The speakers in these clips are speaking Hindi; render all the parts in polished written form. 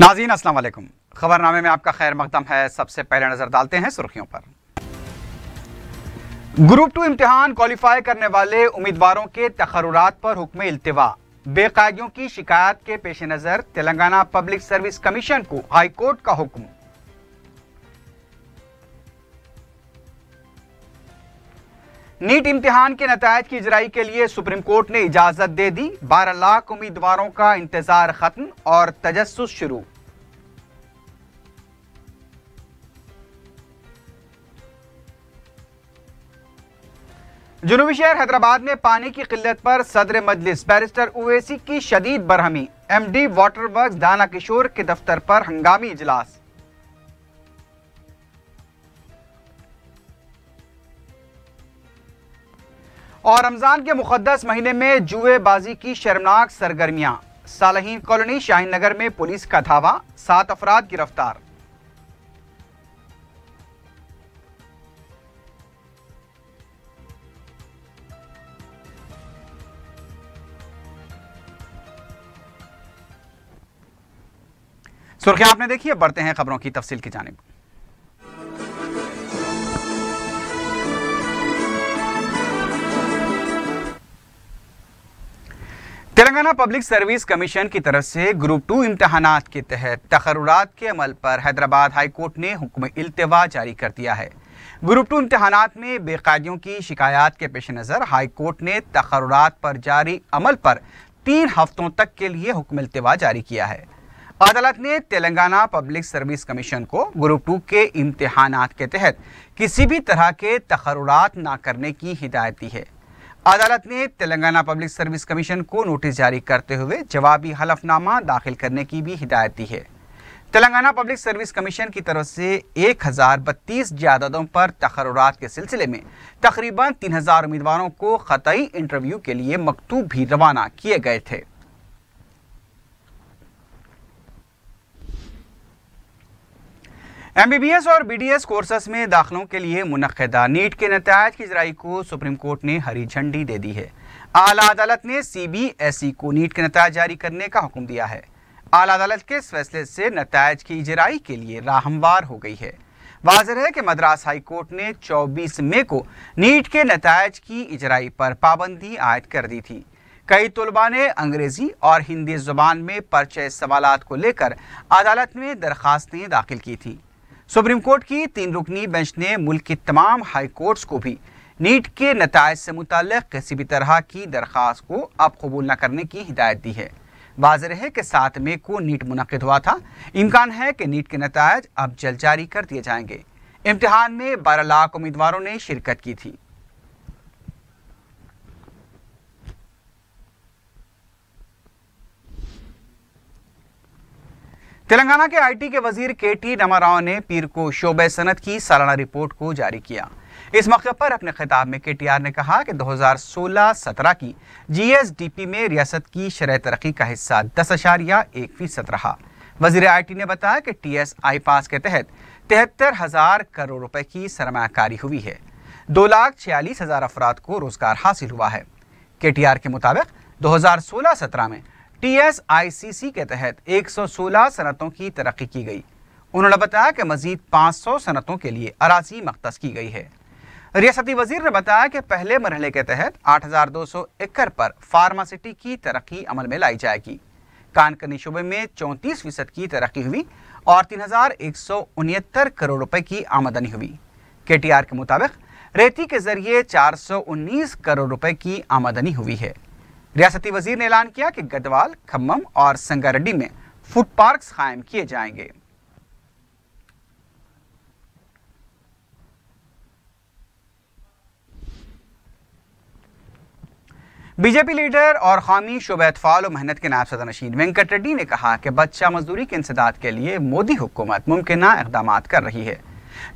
नाज़रीन अस्सलाम वालेकुम। खबरनामे में आपका खैर मकदम है। सबसे पहले नजर डालते हैं सुर्खियों पर। ग्रुप 2 इम्तिहान क्वालिफाई करने वाले उम्मीदवारों के तकर्रुरात पर हुक्म इल्तिवा। बेकायदियों की शिकायत के पेश नजर तेलंगाना पब्लिक सर्विस कमीशन को हाई कोर्ट का हुक्म। नीट इम्तिहान के नतायज की इजराई के लिए सुप्रीम कोर्ट ने इजाजत दे दी। 12 लाख उम्मीदवारों का इंतजार खत्म और तजस्सुस शुरू। जुनूबी शहर हैदराबाद में पानी की किल्लत पर सदर मजलिस बैरिस्टर उवैसी की शदीद बरहमी। एमडी वाटर वर्क्स दाना किशोर के दफ्तर पर हंगामी इजलास। और रमजान के मुकद्दस महीने में जुएबाजी की शर्मनाक सरगर्मियां। सालहीन कॉलोनी शाहीन नगर में पुलिस का धावा, 7 अफराद गिरफ्तार। सुर्खियां आपने देखी, अब बढ़ते हैं खबरों की तफसील की जानिब। तेलंगाना पब्लिक सर्विस कमीशन की तरफ से ग्रुप 2 इम्तिहानात के तहत तकर्रुरात के अमल पर हैदराबाद हाई कोर्ट ने हुक्म इल्तिवा जारी कर दिया है। ग्रुप 2 इम्तिहानात में बेकायदियों की शिकायत के पेश नज़र हाई कोर्ट ने तकर्रुरात पर जारी अमल पर 3 हफ्तों तक के लिए हुक्म इल्तिवा जारी किया है। अदालत ने तेलंगाना पब्लिक सर्विस कमीशन को ग्रुप 2 के इम्तिहानात के तहत किसी भी तरह के तकर्रुरात ना करने की हिदायत दी है। अदालत ने तेलंगाना पब्लिक सर्विस कमीशन को नोटिस जारी करते हुए जवाबी हलफनामा दाखिल करने की भी हिदायत दी है। तेलंगाना पब्लिक सर्विस कमीशन की तरफ से 1032 जायदादों पर तकर्रुरात के सिलसिले में तकरीबन 3000 उम्मीदवारों को ख़तई इंटरव्यू के लिए मकतूब भी रवाना किए गए थे। MBBS और BDS कोर्सेस में दाखिलों के लिए मुनक्किदा नीट के नतायज की इजराई को सुप्रीम कोर्ट ने हरी झंडी दे दी है। आला अदालत ने CBSE को नीट के नतायज जारी करने का हुक्म दिया है। आला अदालत के इस फैसले से नतायज की इजराई के लिए राह हमवार हो गई है। वाज़ेह है कि मद्रास हाई कोर्ट ने 24 मई को नीट के नतायज की इजराई पर पाबंदी आयद कर दी थी। कई तलबा ने अंग्रेजी और हिंदी जुबान में पर्चे सवालात को लेकर अदालत में दरखास्तें दाखिल की थी। सुप्रीम कोर्ट की 3 रुकनी बेंच ने मुल्क की तमाम हाई कोर्ट्स को भी नीट के नतायज से मुताल्लिक़ किसी भी तरह की दरख्वास्त को अब कबूल न करने की हिदायत दी है। वाज़ेह है कि 7 मई को नीट मुनक़िद हुआ था। इम्कान है कि नीट के नतायज अब जल्द जारी कर दिए जाएंगे। इम्तिहान में 12 लाख उम्मीदवारों ने शिरकत की थी। तेलंगाना के IT के वजीर KT रामाराव ने पीर को शोबे सनत की सालाना रिपोर्ट को जारी किया। इस मौके पर अपने खिताब में KTR ने कहा कि 2016-17 की GSDP में रियासत की शरह तरक्की का हिस्सा 10.1% रहा। वजीर IT ने बताया कि TSI पास के तहत 73,000 करोड़ रुपए की सरमायाकारी हुई है। 2,46,000 अफराद को रोजगार हासिल हुआ है। KTR के मुताबिक 2016-17 में TSICC के तहत 116 सनतों की तरक्की की गई। उन्होंने बताया कि मजीद 500 सनतों के लिए अराजी मख्तस की गई है। रियासती वजीर ने बताया कि पहले मरहले के तहत 8,200 एकड़ पर फार्मासिटी की तरक्की अमल में लाई जाएगी। कानकनी शोबे में 34% की तरक्की हुई और 3,169 करोड़ रुपए की आमदनी हुई। KTR के मुताबिक रेती के जरिए 419 करोड़ रुपए की आमदनी हुई है। रियासती वजीर ने ऐलान किया कि गढ़वाल, खम्मम और संगारेड्डी में फूड पार्क्स कायम किए जाएंगे। बीजेपी लीडर और कौमी शोबे इत्फाल और मेहनत के नायब सदर नशीन वेंकट रेड्डी ने कहा कि बच्चा मजदूरी के इंसदाद के लिए मोदी हुकूमत मुमकिना इक़दाम कर रही है।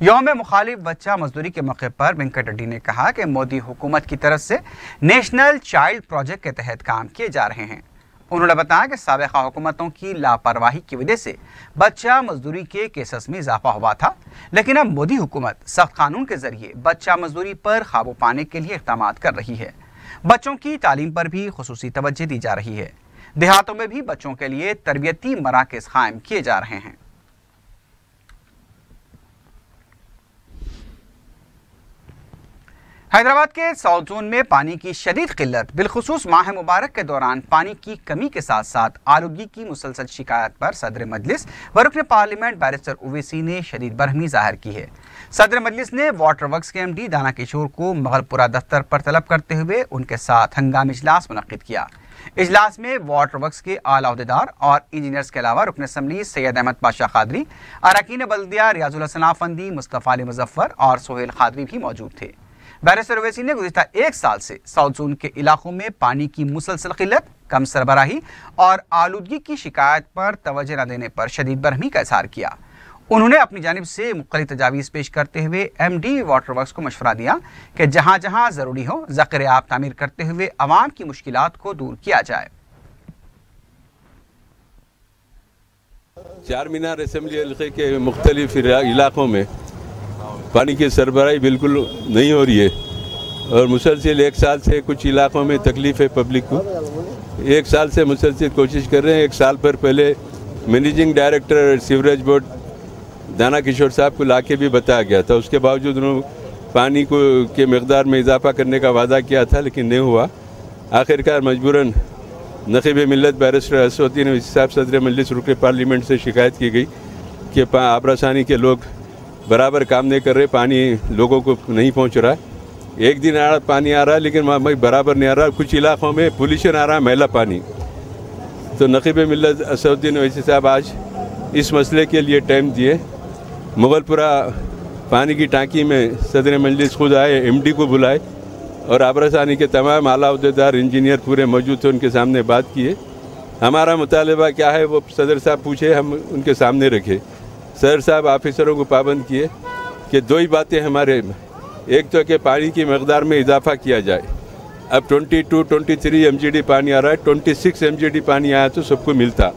यौम मुखालिफ बच्चा मजदूरी के मौके पर वेंकट रेड्डी ने कहा कि मोदी हुकूमत की तरफ से नेशनल चाइल्ड प्रोजेक्ट के तहत काम किए जा रहे हैं। उन्होंने बताया कि साबिक़ा हुकूमतों की लापरवाही की वजह से बच्चा मजदूरी के केसेस में इजाफा हुआ था, लेकिन अब मोदी हुकूमत सख्त कानून के जरिए बच्चा मजदूरी पर काबू पाने के लिए इक़दाम कर रही है। बच्चों की तालीम पर भी खुसूसी तवज्जो दी जा रही है। देहातों में भी बच्चों के लिए तरबियती मराकज़ कायम किए जा रहे हैं। हैदराबाद के साउथ जोन में पानी की शदीद किल्लत बिलखुसूस माह मुबारक के दौरान पानी की कमी के साथ साथ आलूगी की मुसलसल शिकायत पर सदर मजलिस व रुकन पार्लियामेंट बैरिस्टर ओवैसी ने शदीद बरहमी जाहिर की है। सदर मजलिस ने वाटर वर्क्स के MD दाना किशोर को मगलपुरा दफ्तर पर तलब करते हुए उनके साथ हंगामी इजलास मुनक्किद किया। इजलास में वाटर वर्क्स के आला अहदेदार और इंजीनियर्स के अलावा रुकन असम्बली सैयद अहमद पाशा कादरी, अरकान बल्दिया रियाजुल हसन आफंदी, मुस्तफ़ा अली मुजफ्फर और सोहेल कादरी भी मौजूद थे। बैरिस्टर ओवैसी ने गुज़िश्ता एक साल से साउथ जोन के इलाकों में पानी की मुसलसल किल्लत, कम सरबराही और आलूदगी की शिकायत पर तवज्जो न देने पर शदीद बरहमी का इज़हार किया। उन्होंने अपनी जानिब से मुख्तलिफ तजावीज़ पेश करते हुए MD वाटर वर्क्स को मशवरा दिया कि जहाँ जहाँ ज़रूरी हो ज़ख़ीरे आब तामीर करते हुए अवाम की मुश्किलात को दूर किया जाए। चार मीनार असम्बली हल्के के मुख्तलिफ इलाकों में पानी की सरबराही बिल्कुल नहीं हो रही है और मुसलसल एक साल से कुछ इलाकों में तकलीफ़ है पब्लिक को। एक साल से मुसलसल कोशिश कर रहे हैं। एक साल पर पहले मैनेजिंग डायरेक्टर सीवरेज बोर्ड दाना किशोर साहब को लाके भी बताया गया था। उसके बावजूद उन्होंने पानी को के मकदार में इजाफा करने का वादा किया था, लेकिन नहीं हुआ। आखिरकार मजबूरन नक़ीब मिल्लत बैरिस्टर असदुद्दीन ओवैसी साहब सदर मजलिस रुकन पार्लियामेंट से शिकायत की गई कि आबरासानी के लोग बराबर काम नहीं कर रहे, पानी लोगों को नहीं पहुंच रहा है। एक दिन पानी आ रहा है लेकिन बराबर नहीं आ रहा। कुछ इलाकों में पोल्यूशन आ रहा है, मैला पानी। तो नक़ीब मिल्लत असदुद्दीन ओवैसी साहब आज इस मसले के लिए टाइम दिए। मुगलपुरा पानी की टांकी में सदर मजलिस खुद आए, MD को बुलाए और आबरासानी के तमाम आला अहदेदार इंजीनियर पूरे मौजूद थे, उनके सामने बात किए। हमारा मुतालबा क्या है वो सदर साहब पूछे, हम उनके सामने रखे। सर साहब ऑफिसरों को पाबंद किए कि दो ही बातें हमारे, एक तो कि पानी की मकदार में इजाफा किया जाए। अब 22-23 MGD पानी आ रहा है, 26 MGD पानी आया तो सबको मिलता।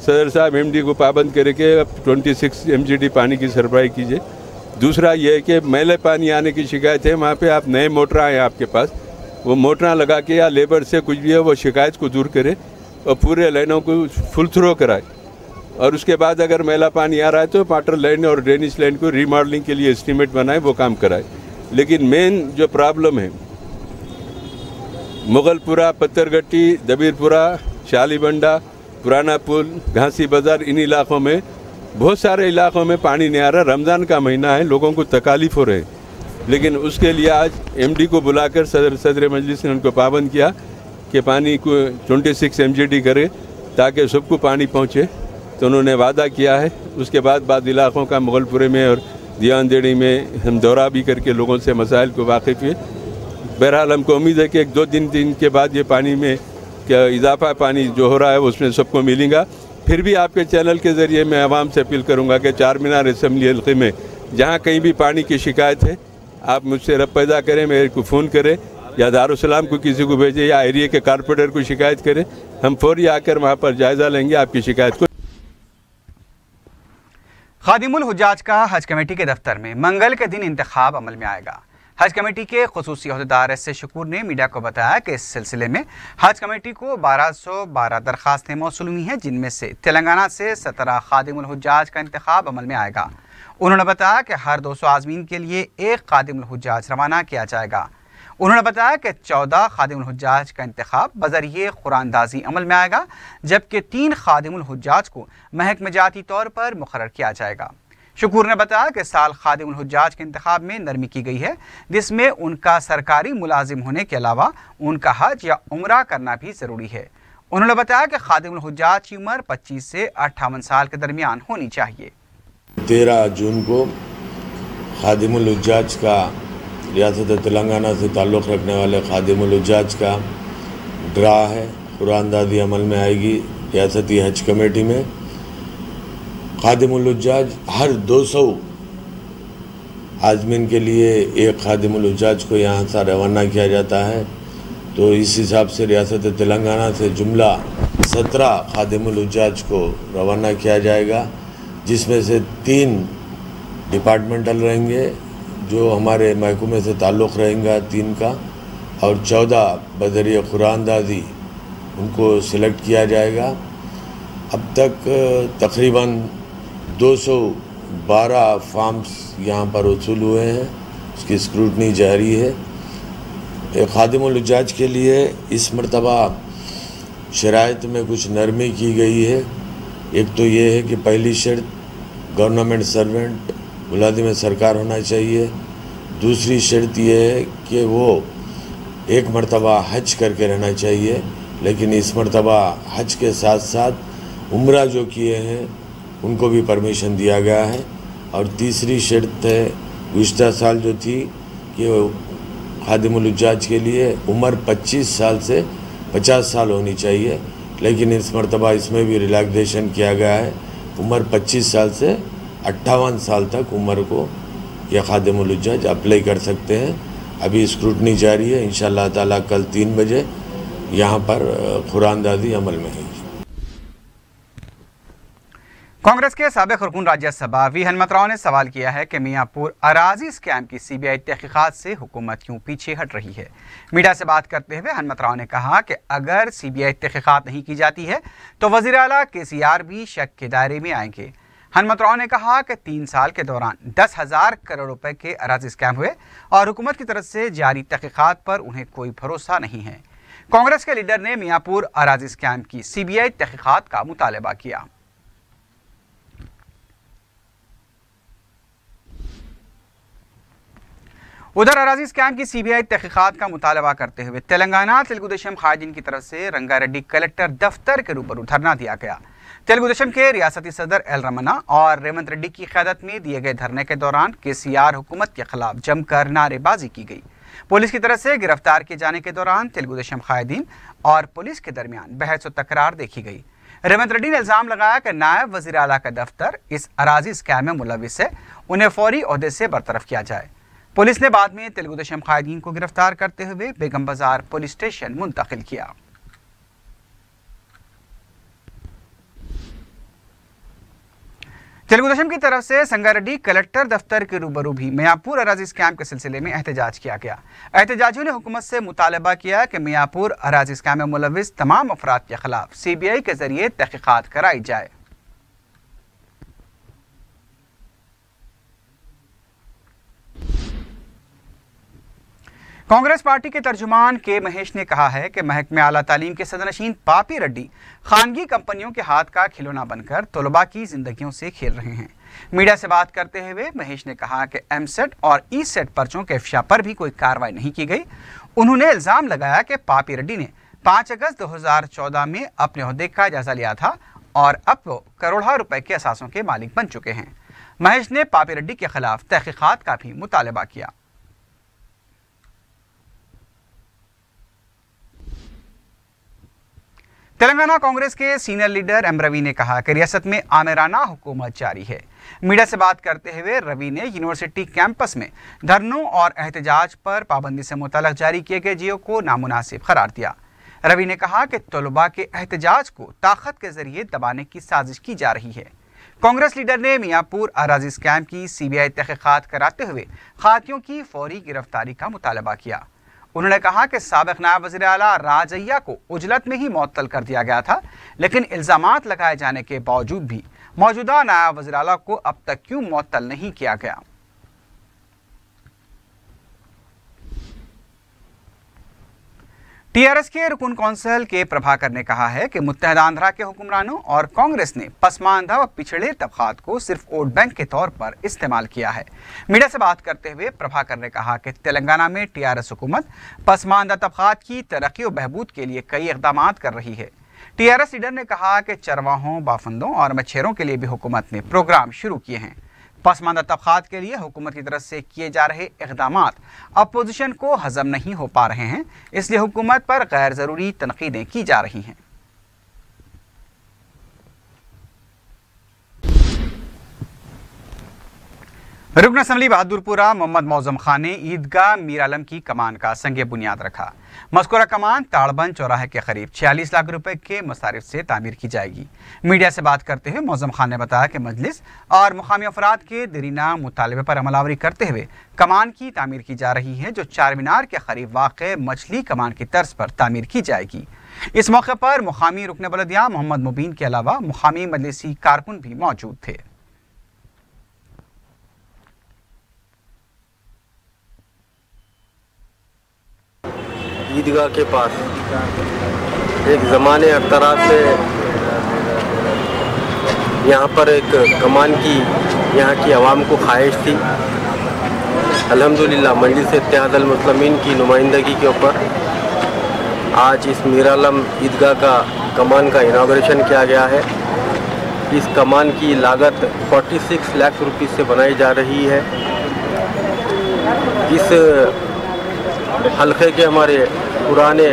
सदर साहब MD को पाबंद करके अब 26 MGD पानी की सरबराही कीजिए। दूसरा ये है कि मैले पानी आने की शिकायत है, वहाँ पे आप नए मोटर आए आपके पास, वो मोटर लगा के या लेबर से कुछ भी है वो शिकायत को दूर करे और पूरे लाइनों को फुल थ्रो कराए। और उसके बाद अगर मैला पानी आ रहा है तो वाटर लाइन और ड्रेनेज लाइन को रीमॉडलिंग के लिए एस्टीमेट बनाए, वो काम कराए। लेकिन मेन जो प्रॉब्लम है मुगलपुरा, पत्थरगट्टी, दबीरपुरा, शालीबंडा, पुराना पुल, घासी बाज़ार, इन इलाकों में बहुत सारे इलाकों में पानी नहीं आ रहा। रमज़ान का महीना है, लोगों को तकालीफ हो रहे हैं। लेकिन उसके लिए आज MD को बुलाकर सदर मजलिस ने उनको पाबंद किया कि पानी को 26 MGD करे ताकि सबको पानी पहुँचे। तो उन्होंने वादा किया है। उसके बाद इलाकों का मुगलपुरे में और दियानदेड़ी में हम दौरा भी करके लोगों से मसाइल को वाकिफ़ हुए। बहरहाल हमको उम्मीद है कि एक दो दिन के बाद ये पानी में क्या इजाफा पानी जो हो रहा है उसमें सबको मिलेगा। फिर भी आपके चैनल के ज़रिए मैं आवाम से अपील करूँगा कि चार मीनार असम्बली हल्के में जहाँ कहीं भी पानी की शिकायत है आप मुझसे रब पैदा करें, मेरे को फ़ोन करें या दारुसलाम को किसी को भेजें या एरिया के कारपोरेटर को शिकायत करें। हम फौरी आकर वहाँ पर जायज़ा लेंगे आपकी शिकायत को। खादिमुल हुज्जाज का हज कमेटी के दफ्तर में मंगल के दिन इंतखाब अमल में आएगा। हज कमेटी के खुसूसी अहदेदार SS शकूर ने मीडिया को बताया कि इस सिलसिले में हज कमेटी को 1212 दरखास्तें मौसूल हुई हैं, जिनमें से तेलंगाना से 17 खादिमुल हुज्जाज का इंतखाब अमल में आएगा। उन्होंने बताया कि हर 200 आज़मीन के लिए एक खादिमुल हुज्जाज रवाना किया जाएगा। उन्होंने बताया कि 14 खादिमुल हुज्जाज का इंतखाब बज़रिए कुरानदाजी अमल में आएगा, जबकि 3 खादिमुल हुज्जाज को महकमजाती तौर पर मुकर्रर किया जाएगा। शकूर ने बताया कि साल खादिमुल हुज्जाज के इंतखाब में नरमी की गई है, जिसमें उनका सरकारी मुलाजिम होने के अलावा उनका हज या उम्रा करना भी ज़रूरी है। उन्होंने बताया कि खादिमुल हुज्जाज की उम्र 25 से 58 साल के दरमियान होनी चाहिए। 13 जून को खादिमुल हुज्जाज का रियासत तेलंगाना से ताल्लुक़ रखने वाले खादिमुल हुज्जाज का ड्रा है, कुरानदादी अमल में आएगी रियासती हज कमेटी में। खादिमुल हुज्जाज हर 200 आज़मीन के लिए एक खादिमुल हुज्जाज को यहाँ से रवाना किया जाता है। तो इस हिसाब से रियासत तेलंगाना से जुमला 17 खादिमुल हुज्जाज को रवाना किया जाएगा, जिसमें से 3 डिपार्टमेंटल रहेंगे जो हमारे महकमे से ताल्लुक़ रहेगा 3 का, और 14 बदरिया कुरानदाजी उनको सिलेक्ट किया जाएगा। अब तक तकरीबन 212 फॉर्म्स यहाँ पर वसूल हुए हैं, उसकी स्क्रूटनी जारी है। खादिमुल हुज्जाज के लिए इस मरतबा शराइत में कुछ नरमी की गई है। एक तो ये है कि पहली शर्त गवर्नमेंट सर्वेंट मुलाजिम सरकार होना चाहिए। दूसरी शर्त ये है कि वो एक मरतबा हज करके रहना चाहिए, लेकिन इस मरतबा हज के साथ साथ उम्रा जो किए हैं उनको भी परमिशन दिया गया है। और तीसरी शर्त है गुज़िश्ता साल जो थी कि खादिमुल हुज्जाज के लिए उम्र 25 साल से 50 साल होनी चाहिए, लेकिन इस मरतबा इसमें भी रिलैक्सेशन किया गया है। उम्र 25 साल से 58 साल तक उम्र को यह खादिमुल हुज्जाज अप्लाई कर सकते हैं। अभी स्क्रूटनी जारी है। इंशाअल्लाह ताला कल 3 बजे यहाँ पर कुरानदाजी अमल में है। कांग्रेस के साबिक रुकन राज्यसभा वी हनुमतराव ने सवाल किया है कि मियाँपुर अराजी स्कैम की सीबीआई तहकीकात से हुकूमत क्यों पीछे हट रही है। मीडिया से बात करते हुए हनुमतराव ने कहा कि अगर सीबीआई तहकीकात नहीं की जाती है तो वज़ीर आला केसीआर भी शक के दायरे में आएंगे। हनुमतराव ने कहा कि 3 साल के दौरान 10,000 करोड़ रुपए के अराजी स्कैम हुए और हुकूमत की तरफ से जारी तहकीकात पर उन्हें कोई भरोसा नहीं है। कांग्रेस के लीडर ने मियाँपुर अराजी स्कैम की सीबीआई तहकीकात का मुतालबा किया। उधर अराजी स्कैम की सीबीआई तहकीकात का मुतालबा करते हुए तेलंगाना तेलुगुदेशम खादिन की तरफ से रंगारेड्डी कलेक्टर दफ्तर के रूबरू धरना दिया गया। तेलुगुदेशम के रियासती सदर एल रमन्ना और रेवंत रेड्डी की क़यादत में दिए गए धरने के दौरान केसीआर हुकूमत के खिलाफ जमकर नारेबाजी की गई। पुलिस की तरफ से गिरफ्तार किए जाने के दौरान तेलुगुदेशम खादिन और पुलिस के दरमियान बहस और तकरार देखी गई। रेवंत रेड्डी ने इल्ज़ाम लगाया कि नायब वज़ीर आला का दफ्तर इस अराजी स्कैम में मुलविस है, उन्हें फौरी ओहदे से बरतरफ किया जाए। पुलिस ने बाद में तेलुगुदेशम खादिन को गिरफ्तार करते हुए बेगम बाजार पुलिस स्टेशन मुंतकिल किया। तेलुगुदेशम की तरफ से संगारेड्डी कलेक्टर दफ्तर के रूबरू भी मियाँपुर अराजी स्कैम के सिलसिले में एहतजाज किया गया। एहतजाजियों ने हुकूमत से मुतालबा किया कि मियाँपुर अराजी स्कैम में मुलविस तमाम अफराद के खिलाफ सीबीआई के जरिए तहकीकात कराई जाए। कांग्रेस पार्टी के तर्जुमान के महेश ने कहा है कि महकमे आला तालीम के सदरनशीन पापी रेड्डी खानगी कंपनियों के हाथ का खिलौना बनकर तलबा की जिंदगियों से खेल रहे हैं। मीडिया से बात करते हुए महेश ने कहा कि एमसेट और ई सेट पर्चों के अफशा पर भी कोई कार्रवाई नहीं की गई। उन्होंने इल्ज़ाम लगाया कि पापी रेड्डी ने 5 अगस्त 2014 में अपने ओहदे का जायजा लिया था और अब वो करोड़ों रुपए के असासों के मालिक बन चुके हैं। महेश ने पापी रेड्डी के खिलाफ तहकीकात का भी मुतालबा किया। तेलंगाना कांग्रेस के सीनियर लीडर एम रवि ने कहा कि रियासत में आमिराना हुकूमत जारी है। मीडिया से बात करते हुए रवि ने यूनिवर्सिटी कैंपस में धरनों और एहतजाज पर पाबंदी से मुतल्लक जारी किए गए जियो को नामुनासिब करार दिया। रवि ने कहा कि तलबा के एहतजाज को ताकत के जरिए दबाने की साजिश की जा रही है। कांग्रेस लीडर ने मियाँपुर अराजी स्कैम की सीबीआई तहकीकात कराते हुए खातियों की फौरी गिरफ्तारी का मुतालबा किया। उन्होंने कहा कि साबिक नायब वज़ीर आला राजैया को उजलत में ही मुअत्तल कर दिया गया था, लेकिन इल्ज़ामात लगाए जाने के बावजूद भी मौजूदा नायब वज़ीर आला को अब तक क्यों मुअत्तल नहीं किया गया। टीआरएस के रुकन कौंसिल के प्रभाकर ने कहा है कि मुत्तहदा आंध्रा के हुक्मरानों और कांग्रेस ने पसमानदा व पिछड़े तबकात को सिर्फ वोट बैंक के तौर पर इस्तेमाल किया है। मीडिया से बात करते हुए प्रभाकर ने कहा कि तेलंगाना में टीआरएस हुकूमत पसमानदा तबकात की तरक्की व बहबूद के लिए कई इक़दाम कर रही है। टीआरएस लीडर ने कहा कि चरवाहों, बाफंदों और मच्छरों के लिए भी हुकूमत ने प्रोग्राम शुरू किए हैं। पसमानदा तबकात के लिए हुकूमत की तरफ से किए जा रहे इक़दामात अपोजिशन को हजम नहीं हो पा रहे हैं, इसलिए हुकूमत पर गैर ज़रूरी तनकीदें की जा रही हैं। रुकन असम्बली बहादुरपुरा मोहम्मद मौजम खान ने ईदगाह मीर आलम की कमान का संग बुनियाद रखा। मस्कुरा कमान ताड़बंद चौराहे के करीब 46 लाख रुपए के मसारिफ से तामीर की जाएगी। मीडिया से बात करते हुए मौजम खान ने बताया कि मजलिस और मुकामी अफराद के दरीना मुतालबे पर अमलावरी करते हुए कमान की तामीर की जा रही है, जो चार मीनार के करीब वाक़ मछली कमान की तर्ज पर तामीर की जाएगी। इस मौके पर मुकामी रुकन बलदिया मोहम्मद मुबीन के अलावा मुकामी मजलिसी कारकुन भी मौजूद थे। ईदगाह के पास एक ज़माने अरतरा से यहाँ पर एक कमान की यहाँ की आवाम को ख्वाहिश थी। अल्हम्दुलिल्लाह मजलिस इत्तेहाद अल मुस्लिमीन की नुमाइंदगी के ऊपर आज इस मीर आलम ईदगाह का कमान का इनाग्रेशन किया गया है। इस कमान की लागत 46 लाख रुपये से बनाई जा रही है। इस हल्के के हमारे पुराने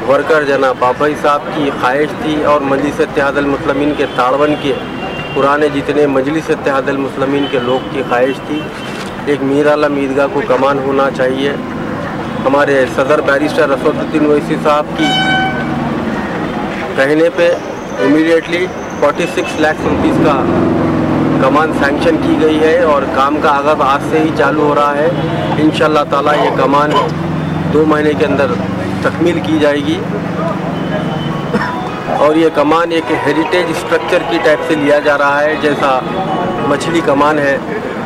वर्कर जनाब बाबाई साहब की ख्वाहिश थी और मजलिस इत्तेहाद अल मुस्लिमीन के ताड़वन के पुराने जितने मजलिस इत्तेहाद अल मुस्लिमीन के लोग की ख्वाहिश थी एक मीर आलम ईदगाह को कमान होना चाहिए। हमारे सदर बैरिस्टर असदुद्दीन ओवैसी साहब की कहने पे इमीडिएटली 46 लाख रुपीस का कमान सैंक्शन की गई है और काम का आगाज़ आज से ही चालू हो रहा है। इंशाअल्लाह ताला ये कमान 2 महीने के अंदर तकमील की जाएगी और ये कमान एक हेरिटेज स्ट्रक्चर की टाइप से लिया जा रहा है। जैसा मछली कमान है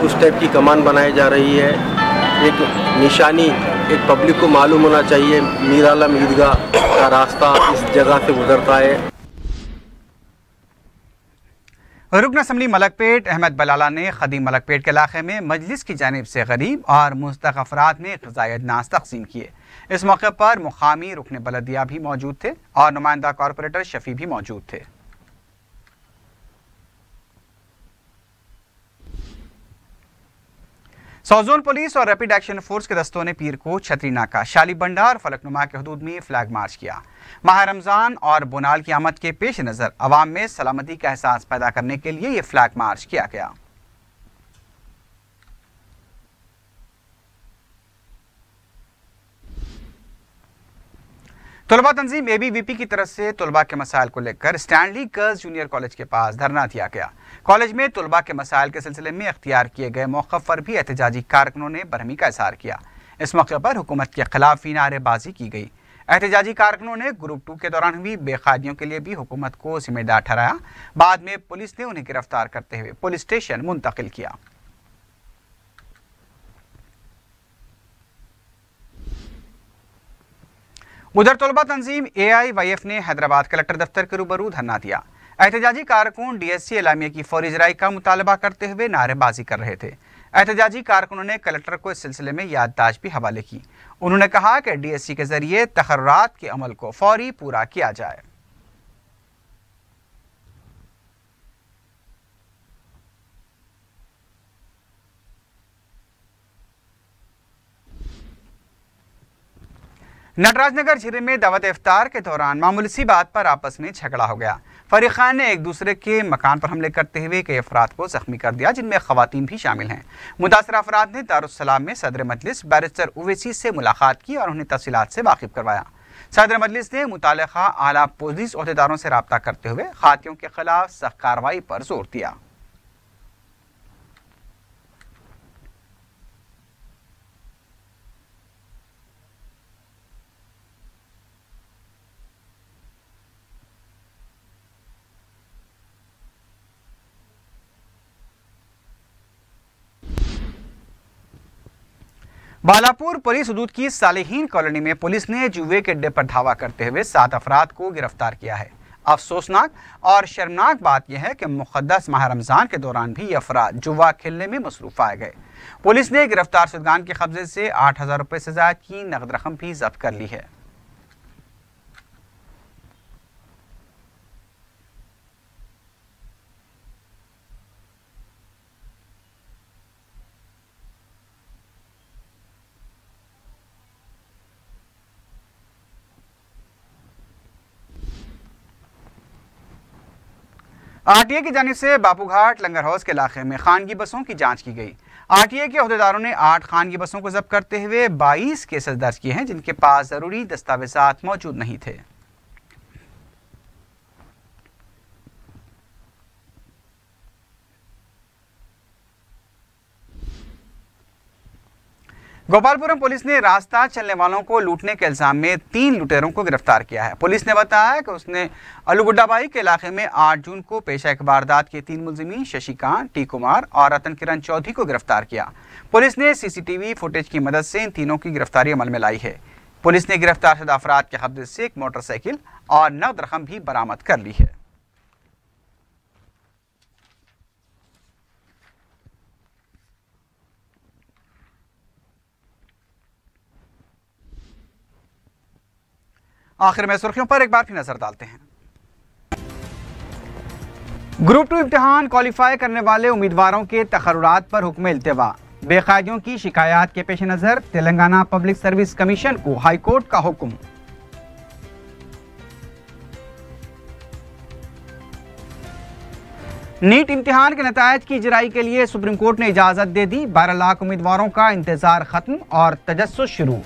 उस टाइप की कमान बनाई जा रही है। एक निशानी एक पब्लिक को मालूम होना चाहिए मीर आलम ईदगाह का रास्ता इस जगह से गुजरता है। रुकन असम्बली मलकपेट अहमद बलाला ने खदीम मलकपेट के इलाके में मजलिस की जानिब से गरीब और मुस्तहक़ अफराद में ग़िज़ाई अजनास तक़सीम किए। इस मौके पर मुकामी रुकन बलदिया भी मौजूद थे और नुमाइंदा कॉरपोरेटर शफी भी मौजूद थे। साउथ जोन पुलिस और रैपिड एक्शन फोर्स के दस्तों ने पीर को छतरी नाका, शाली बंडा और फलकनुमा के हदूद में फ्लैग मार्च किया। माह रमज़ान और बोनाल की आमद के पेश नज़र अवाम में सलामती का एहसास पैदा करने के लिए ये फ्लैग मार्च किया गया। तलबा तंजीम ABVP की तरफ से तलबा के मसाइल को लेकर स्टैनली गर्ल्स जूनियर कॉलेज के पास धरना दिया गया। कॉलेज में तलबा के मसाइल के सिलसिले में अख्तियार किए गए मौक़िफ़ पर भी एहतजाजी कारकुनों ने बरहमी का इज़हार किया। इस मौके पर हुकूमत के खिलाफ भी नारेबाजी की गई। एहतजाजी कारकुनों ने ग्रुप 2 के दौरान हुई बेक़ायदियों के लिए भी हुकूमत को जिम्मेदार ठहराया। बाद में पुलिस ने उन्हें गिरफ्तार करते हुए पुलिस स्टेशन मुंतकिल किया। उधर तलबा तंजीम AIYF ने हैदराबाद कलेक्टर दफ्तर के रूबरू धरना दिया। एहतजाजी कारकुन DSC एलामिया की फौरी इजराई का मुतालबा करते हुए नारेबाजी कर रहे थे। एहतजाजी कारकुनों ने कलेक्टर को इस सिलसिले में याददाश्त भी हवाले की। उन्होंने कहा कि DSC के जरिए तकर्रात के अमल को फौरी पूरा किया जाए। नटराजनगर झिरे में दावत इफ्तार के दौरान मामूली सी बात पर आपस में झगड़ा हो गया। फरीक़ान ने एक दूसरे के मकान पर हमले करते हुए कई अफराद को जख्मी कर दिया, जिनमें ख़वातीन भी शामिल हैं। मुतासर अफराद ने दारुस्सलाम में सदर मजलिस बैरिस्टर ओवैसी से मुलाकात की और उन्हें तफसीलात से वाकिफ करवाया। सदर मजलिस ने मुताल्लिक़ा आला पुलिस ओहदेदारों से रब्ता करते हुए खातियों के खिलाफ सख्त कार्रवाई पर जोर दिया। बालापुर पुलिस हदूद की सालेहीन कॉलोनी में पुलिस ने जुए के अड्डे पर धावा करते हुए 7 अफराद को गिरफ्तार किया है। अफसोसनाक और शर्मनाक बात यह है कि मुक़द्दस माह रमज़ान के दौरान भी ये अफराद जुआ खेलने में मसरूफ़ पाए गए। पुलिस ने गिरफ्तार शुदगान के कब्जे से 8,000 रुपये से ज़्यादा की नकद रकम भी जब्त कर ली है। आरटीए की जानिब से बापूघाट लंगर हाउस के इलाके में खानगी बसों की जांच की गई। आरटीए के अहदेदारों ने 8 खानगी बसों को जब्त करते हुए 22 केसेस दर्ज किए हैं जिनके पास जरूरी दस्तावेजात मौजूद नहीं थे। गोपालपुरम पुलिस ने रास्ता चलने वालों को लूटने के इल्जाम में 3 लुटेरों को गिरफ्तार किया है। पुलिस ने बताया कि उसने अलुगुड्डाबाई के इलाके में 8 जून को पेशा एक वारदात के 3 मुलजिमीन शशिकांत, टी कुमार और रतन किरण चौधरी को गिरफ्तार किया। पुलिस ने सीसीटीवी फुटेज की मदद से इन तीनों की गिरफ्तारी अमल में लाई है। पुलिस ने गिरफ्तार शुदा अफराद के कब्जे से एक मोटरसाइकिल और नकद रकम भी बरामद कर ली है। आखिर में सुर्खियों पर एक बार फिर नजर डालते हैं। ग्रुप 2 इम्तिहान क्वालिफाई करने वाले उम्मीदवारों के तकर्रुरात पर हुक्म इल्तिवा। बेकायदियों की शिकायत के पेश नजर तेलंगाना पब्लिक सर्विस कमीशन को हाई कोर्ट का हुक्म। नीट इम्तिहान के नतायज की इजराई के लिए सुप्रीम कोर्ट ने इजाजत दे दी। 12 लाख उम्मीदवारों का इंतजार खत्म और तजस्सुस शुरू।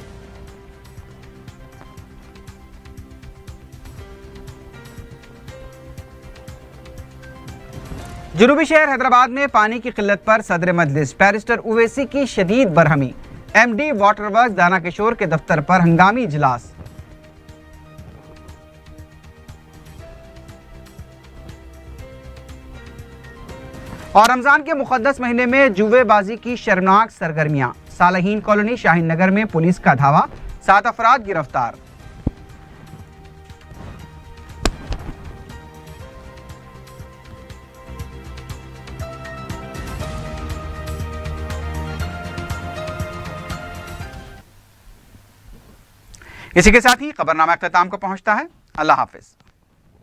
जनूबी शहर हैदराबाद में पानी की किल्लत पर सदर मजलिस बैरिस्टर उवैसी की शदीद बरहमी। एमडी वाटर वर्क्स दाना किशोर के दफ्तर पर हंगामी इजलास। और रमजान के मुकद्दस महीने में जुएबाजी की शर्मनाक सरगर्मियां। सालहीन कॉलोनी शाहीन नगर में पुलिस का धावा, 7 अफराद गिरफ्तार। इसी के साथ ही खबरनामा अख्ताम को पहुंचता है। अल्लाह हाफिज।